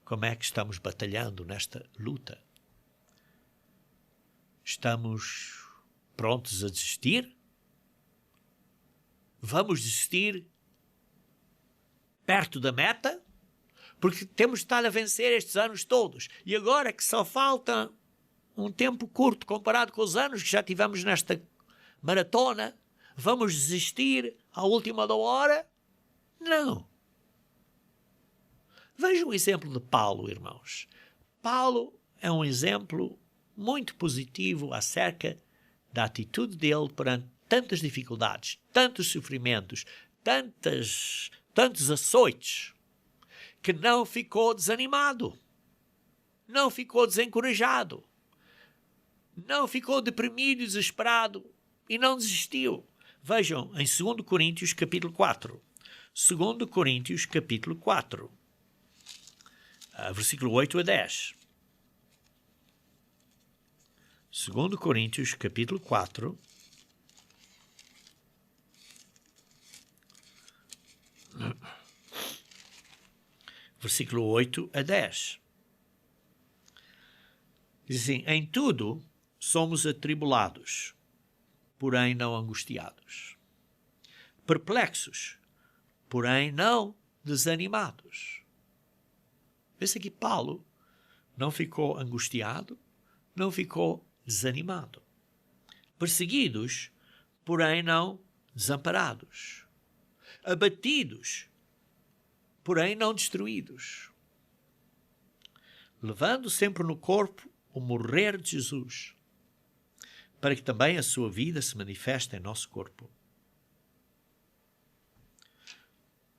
como é que estamos batalhando nesta luta? Estamos prontos a desistir? Vamos desistir perto da meta? Porque temos estado a vencer estes anos todos. E agora que só falta um tempo curto comparado com os anos que já tivemos nesta maratona, vamos desistir à última da hora? Não. Vejam o exemplo de Paulo, irmãos. Paulo é um exemplo muito positivo acerca da atitude dele perante tantas dificuldades, tantos sofrimentos, tantos açoites, que não ficou desanimado, não ficou desencorajado, não ficou deprimido e desesperado e não desistiu. Vejam em 2 Coríntios capítulo 4. 2 Coríntios capítulo 4. Versículo 8 a 10. 2 Coríntios, capítulo 4. Versículo 8 a 10. Diz assim: em tudo somos atribulados, porém não angustiados. Perplexos, porém não desanimados. Vê-se aqui, Paulo não ficou angustiado, não ficou desanimado. Perseguidos, porém não desamparados. Abatidos, porém não destruídos. Levando sempre no corpo o morrer de Jesus, para que também a sua vida se manifeste em nosso corpo.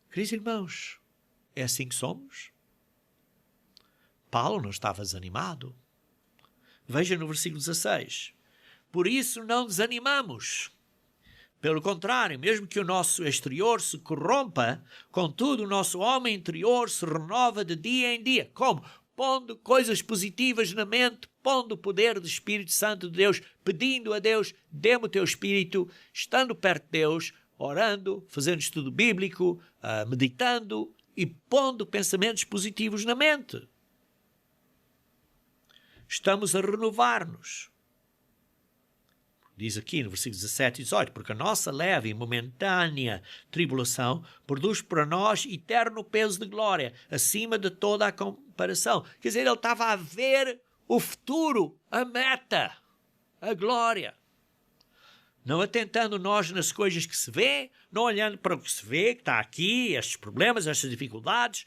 Queridos irmãos, é assim que somos? Paulo não estava desanimado. Veja no versículo 16. Por isso não desanimamos. Pelo contrário, mesmo que o nosso exterior se corrompa, contudo o nosso homem interior se renova de dia em dia. Como? Pondo coisas positivas na mente, pondo o poder do Espírito Santo de Deus, pedindo a Deus, dê-me o teu Espírito, estando perto de Deus, orando, fazendo estudo bíblico, meditando e pondo pensamentos positivos na mente. Estamos a renovar-nos. Diz aqui no versículo 17 e 18, porque a nossa leve e momentânea tribulação produz para nós eterno peso de glória, acima de toda a comparação. Quer dizer, ele estava a ver o futuro, a meta, a glória. Não atentando nós nas coisas que se vê, não olhando para o que se vê, que está aqui, estes problemas, estas dificuldades,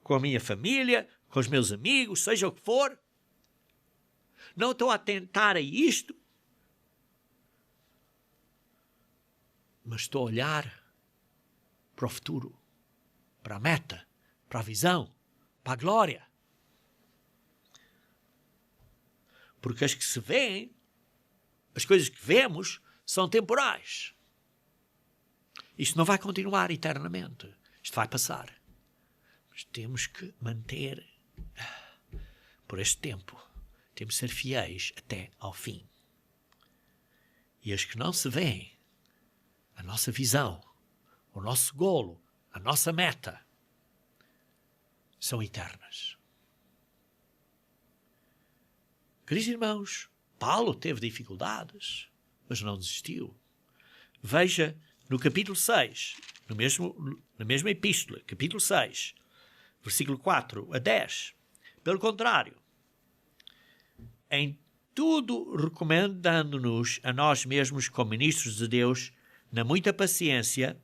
com a minha família, com os meus amigos, seja o que for. Não estou a atentar a isto, mas estou a olhar para o futuro, para a meta, para a visão, para a glória. Porque as que se veem, as coisas que vemos, são temporais. Isto não vai continuar eternamente. Isto vai passar. Mas temos que manter por este tempo. Temos que ser fiéis até ao fim. E as que não se veem, a nossa visão, o nosso golo, a nossa meta, são eternas. Queridos irmãos, Paulo teve dificuldades, mas não desistiu. Veja no capítulo 6, na mesma epístola, capítulo 6, versículo 4 a 10. Pelo contrário, em tudo recomendando-nos a nós mesmos como ministros de Deus, na muita paciência,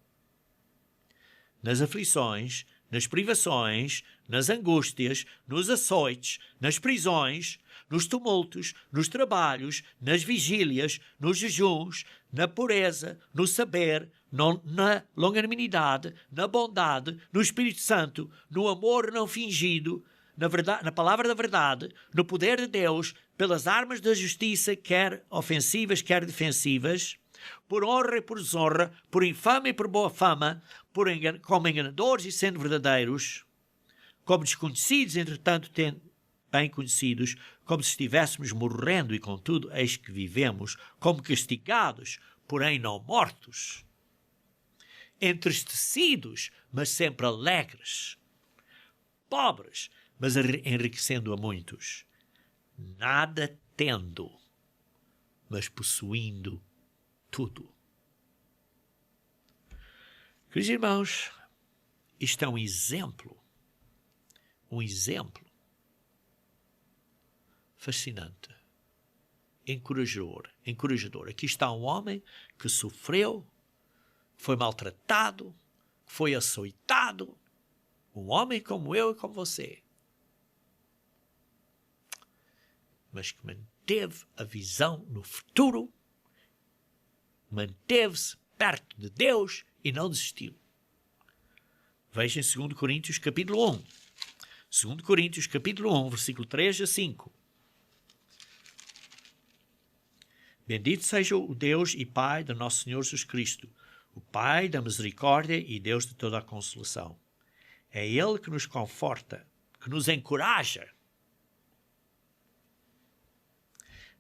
nas aflições, nas privações, nas angústias, nos açoites, nas prisões, nos tumultos, nos trabalhos, nas vigílias, nos jejuns, na pureza, no saber, na longanimidade, na bondade, no Espírito Santo, no amor não fingido, na palavra da verdade, no poder de Deus, pelas armas da justiça, quer ofensivas, quer defensivas, por honra e por desonra, por infame e por boa fama, como enganadores e sendo verdadeiros, como desconhecidos, entretanto bem conhecidos, como se estivéssemos morrendo e contudo eis que vivemos, como castigados, porém não mortos, entristecidos, mas sempre alegres, pobres, mas enriquecendo a muitos, nada tendo, mas possuindo tudo. Queridos irmãos, isto é um exemplo fascinante, encorajador. Aqui está um homem que sofreu, foi maltratado, foi açoitado, um homem como eu e como você, mas que manteve a visão no futuro, manteve-se perto de Deus e não desistiu. Veja em 2 Coríntios capítulo 1. 2 Coríntios capítulo 1, versículo 3 a 5. Bendito seja o Deus e Pai de nosso Senhor Jesus Cristo, o Pai da misericórdia e Deus de toda a consolação. É Ele que nos conforta, que nos encoraja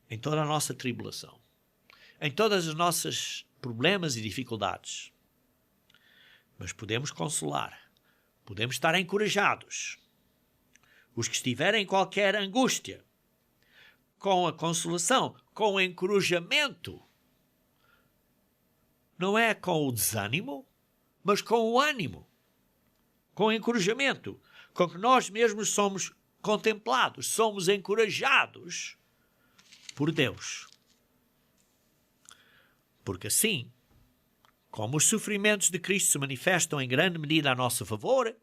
em toda a nossa tribulação, em todas as nossas problemas e dificuldades. Mas podemos consolar, podemos estar encorajados. Os que estiverem em qualquer angústia, com a consolação, com o encorajamento, não é com o desânimo, mas com o ânimo, com o encorajamento, com que nós mesmos somos contemplados, somos encorajados por Deus. Porque assim, como os sofrimentos de Cristo se manifestam em grande medida a nosso favor,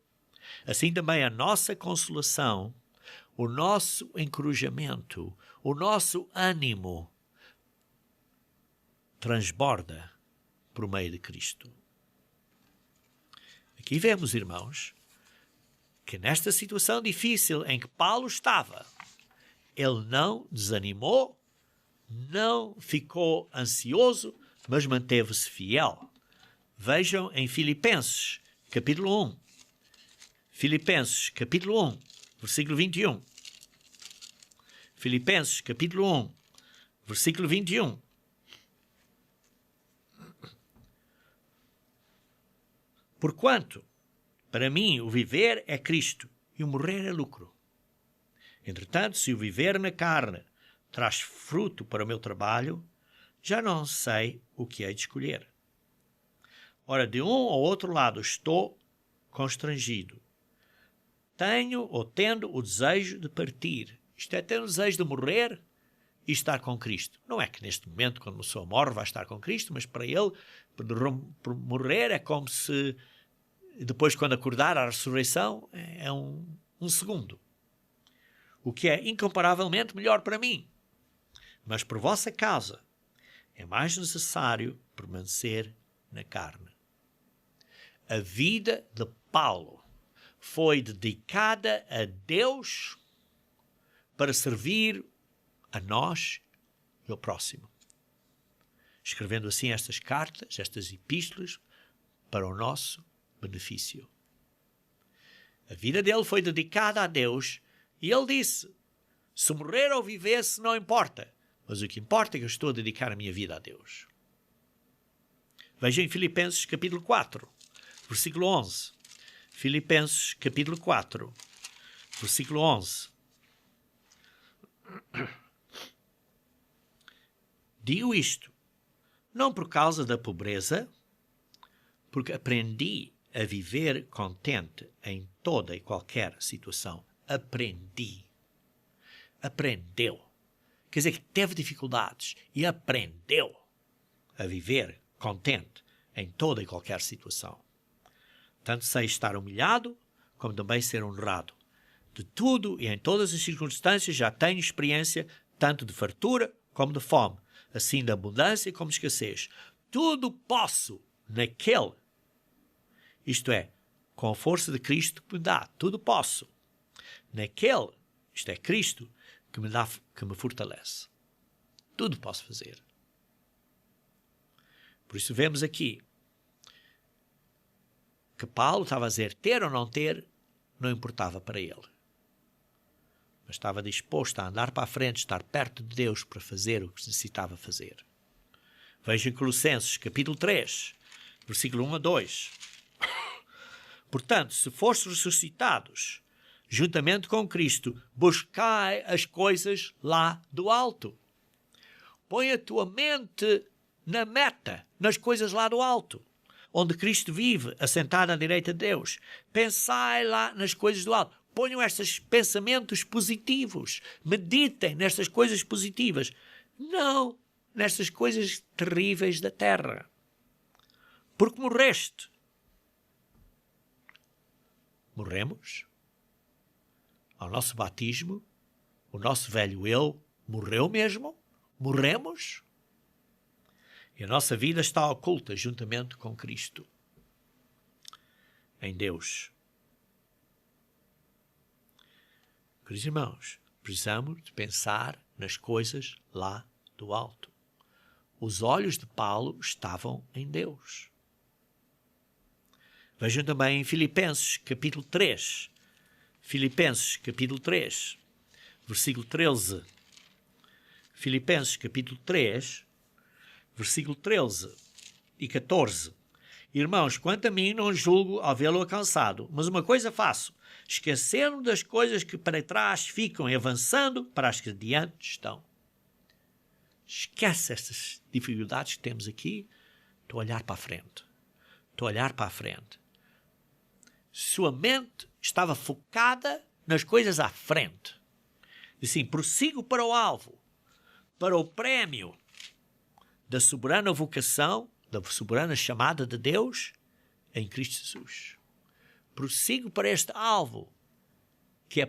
assim também a nossa consolação, o nosso encorajamento, o nosso ânimo transborda por meio de Cristo. Aqui vemos, irmãos, que nesta situação difícil em que Paulo estava, ele não desanimou, não ficou ansioso, mas manteve-se fiel. Vejam em Filipenses, capítulo 1. Filipenses, capítulo 1, versículo 21. Filipenses, capítulo 1, versículo 21. Porquanto, para mim, o viver é Cristo e o morrer é lucro. Entretanto, se o viver na carne traz fruto para o meu trabalho, já não sei o que hei de escolher. Ora, de um ou outro lado estou constrangido. Tenho ou tendo o desejo de partir. Isto é, ter o desejo de morrer e estar com Cristo. Não é que neste momento, quando uma pessoa morre, vai estar com Cristo, mas para ele, morrer é como se, depois quando acordar a ressurreição, é um segundo. O que é incomparavelmente melhor para mim. Mas por vossa causa é mais necessário permanecer na carne. A vida de Paulo foi dedicada a Deus para servir a nós e ao próximo. Escrevendo assim estas cartas, estas epístolas, para o nosso benefício. A vida dele foi dedicada a Deus e ele disse, se morrer ou vivesse não importa, mas o que importa é que eu estou a dedicar a minha vida a Deus. Vejam em Filipenses capítulo 4, versículo 11. Filipenses capítulo 4, versículo 11. Digo isto, não por causa da pobreza, porque aprendi a viver contente em toda e qualquer situação. Aprendeu. Quer dizer que teve dificuldades e aprendeu a viver contente em toda e qualquer situação. Tanto sei estar humilhado, como também ser honrado. De tudo e em todas as circunstâncias já tenho experiência, tanto de fartura como de fome, assim de abundância como de escassez. Tudo posso naquele, isto é, com a força de Cristo que me dá, tudo posso. Naquele, isto é, Cristo, que me dá, que me fortalece. Tudo posso fazer. Por isso vemos aqui que Paulo estava a dizer, ter ou não ter, não importava para ele. Mas estava disposto a andar para a frente, estar perto de Deus para fazer o que necessitava fazer. Veja em Colossenses, capítulo 3, versículo 1 a 2. Portanto, se fostes ressuscitados, juntamente com Cristo, buscai as coisas lá do alto. Põe a tua mente na meta, nas coisas lá do alto, onde Cristo vive, assentado à direita de Deus. Pensai lá nas coisas do alto. Ponham estes pensamentos positivos. Meditem nestas coisas positivas. Não nestas coisas terríveis da terra. Porque morreste. Morremos. Ao nosso batismo, o nosso velho eu morreu mesmo. Morremos. E a nossa vida está oculta juntamente com Cristo. Em Deus. Queridos irmãos, precisamos de pensar nas coisas lá do alto. Os olhos de Paulo estavam em Deus. Vejam também em Filipenses, capítulo 3. Filipenses, capítulo 3, versículo 13. Filipenses, capítulo 3, versículo 13 e 14. Irmãos, quanto a mim, não julgo havê-lo alcançado, mas uma coisa faço, esquecendo das coisas que para trás ficam e avançando para as que adiante estão. Esquece estas dificuldades que temos aqui. Estou a olhar para a frente. Estou a olhar para a frente. Sua mente estava focada nas coisas à frente. E assim, prossigo para o alvo, para o prémio da soberana vocação, da soberana chamada de Deus em Cristo Jesus. Prossigo para este alvo, que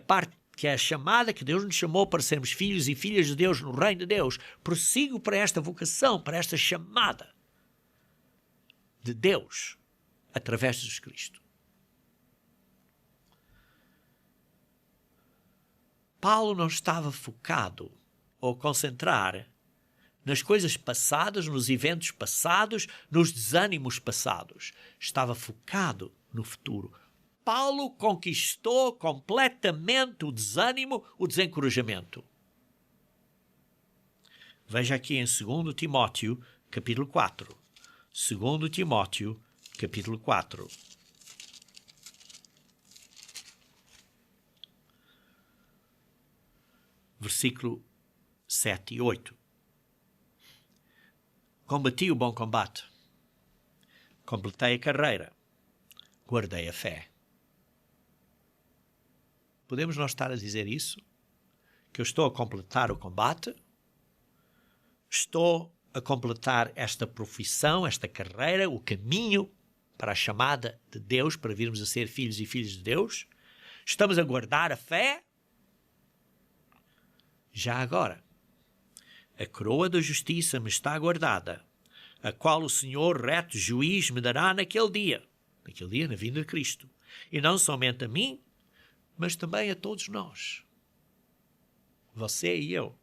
é a chamada que Deus nos chamou para sermos filhos e filhas de Deus no reino de Deus. Prossigo para esta vocação, para esta chamada de Deus através de Jesus Cristo. Paulo não estava focado ou concentrar nas coisas passadas, nos eventos passados, nos desânimos passados. Estava focado no futuro. Paulo conquistou completamente o desânimo, o desencorajamento. Veja aqui em 2 Timóteo, capítulo 4. 2 Timóteo, capítulo 4. Versículo 7 e 8. Combati o bom combate. Completei a carreira. Guardei a fé. Podemos nós estar a dizer isso? Que eu estou a completar o combate? Estou a completar esta profissão, esta carreira, o caminho para a chamada de Deus, para virmos a ser filhos e filhas de Deus? Estamos a guardar a fé? Já agora, a coroa da justiça me está guardada, a qual o Senhor reto juiz me dará naquele dia, na vinda de Cristo, e não somente a mim, mas também a todos nós, você e eu.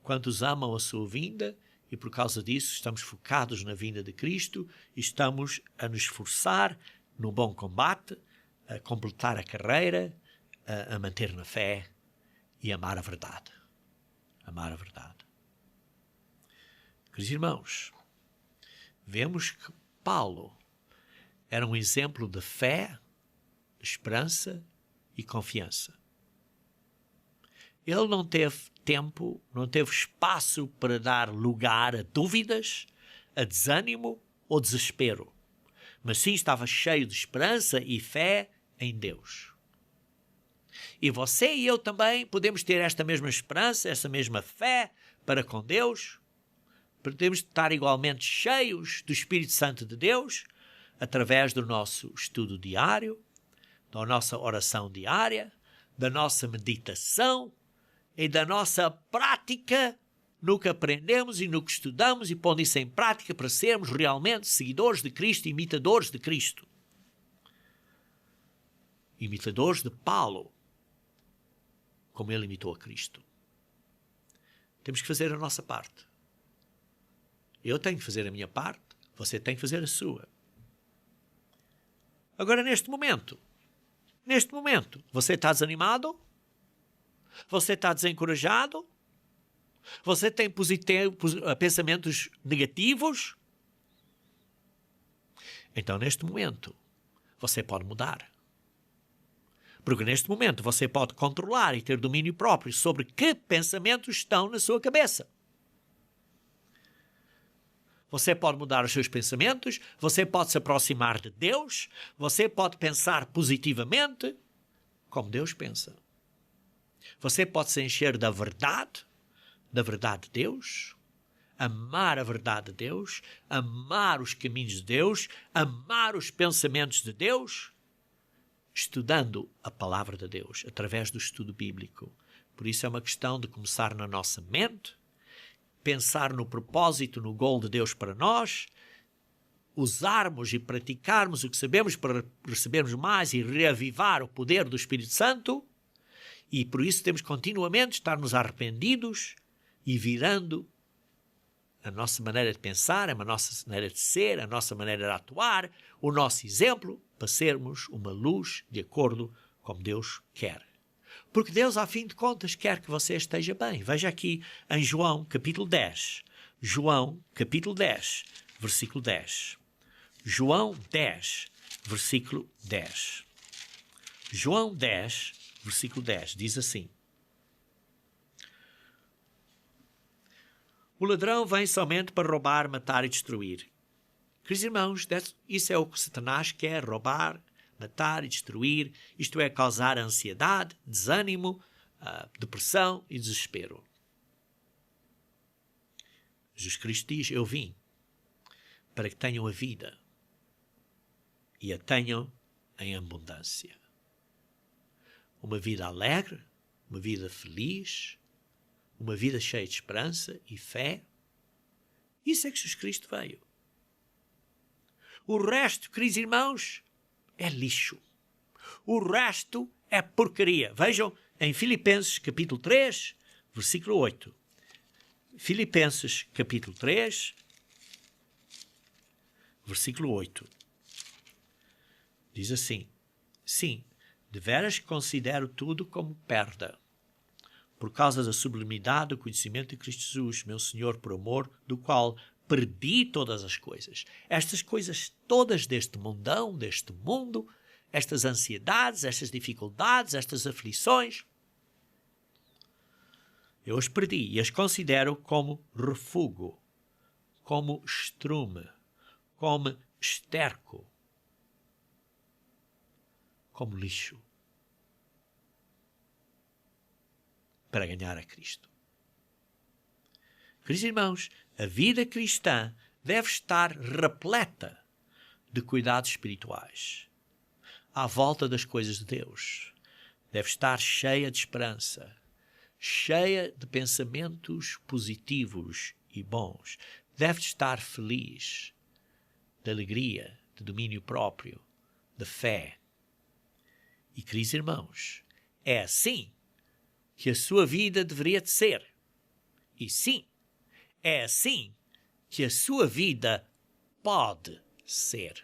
Quantos amam a sua vinda e por causa disso estamos focados na vinda de Cristo e estamos a nos esforçar no bom combate, a completar a carreira, a manter na fé e amar a verdade. Amar a verdade. Queridos irmãos, vemos que Paulo era um exemplo de fé, de esperança e confiança. Ele não teve tempo, não teve espaço para dar lugar a dúvidas, a desânimo ou desespero, mas sim estava cheio de esperança e fé em Deus. E você e eu também podemos ter esta mesma esperança, essa mesma fé para com Deus. Podemos estar igualmente cheios do Espírito Santo de Deus através do nosso estudo diário, da nossa oração diária, da nossa meditação e da nossa prática no que aprendemos e no que estudamos e pondo isso em prática para sermos realmente seguidores de Cristo, imitadores de Cristo. Imitadores de Paulo, como ele imitou a Cristo. Temos que fazer a nossa parte. Eu tenho que fazer a minha parte, você tem que fazer a sua. Agora, neste momento, você está desanimado? Você está desencorajado? Você tem pensamentos negativos? Então, neste momento, você pode mudar. Porque neste momento você pode controlar e ter domínio próprio sobre que pensamentos estão na sua cabeça. Você pode mudar os seus pensamentos, você pode se aproximar de Deus, você pode pensar positivamente, como Deus pensa. Você pode se encher da verdade de Deus, amar a verdade de Deus, amar os caminhos de Deus, amar os pensamentos de Deus, estudando a palavra de Deus, através do estudo bíblico. Por isso é uma questão de começar na nossa mente, pensar no propósito, no gol de Deus para nós, usarmos e praticarmos o que sabemos para recebermos mais e reavivar o poder do Espírito Santo, e por isso temos continuamente de estar-nos arrependidos e virando a nossa maneira de pensar, a nossa maneira de ser, a nossa maneira de atuar, o nosso exemplo, para sermos uma luz de acordo com Deus quer. Porque Deus, ao fim de contas, quer que você esteja bem. Veja aqui em João, capítulo 10. João, capítulo 10, versículo 10. João 10, versículo 10. João 10, versículo 10, diz assim: o ladrão vem somente para roubar, matar e destruir. Queridos irmãos, isso é o que Satanás quer: roubar, matar e destruir. Isto é, causar ansiedade, desânimo, depressão e desespero. Jesus Cristo diz: eu vim para que tenham a vida e a tenham em abundância. Uma vida alegre, uma vida feliz, uma vida cheia de esperança e fé. Isso é que Jesus Cristo veio. O resto, queridos irmãos, é lixo. O resto é porcaria. Vejam em Filipenses capítulo 3, versículo 8. Filipenses capítulo 3, versículo 8. Diz assim: sim, deveras considero tudo como perda, por causa da sublimidade do conhecimento de Cristo Jesus, meu Senhor, por amor do qual perdi todas as coisas. Estas coisas todas deste mundão, deste mundo, estas ansiedades, estas dificuldades, estas aflições, eu as perdi e as considero como refúgio, como estrume, como esterco, como lixo, para ganhar a Cristo. Queridos irmãos, a vida cristã deve estar repleta de cuidados espirituais, à volta das coisas de Deus. Deve estar cheia de esperança, cheia de pensamentos positivos e bons. Deve estar feliz, de alegria, de domínio próprio, de fé. E, queridos irmãos, é assim que a sua vida deveria de ser. E sim, é assim que a sua vida pode ser.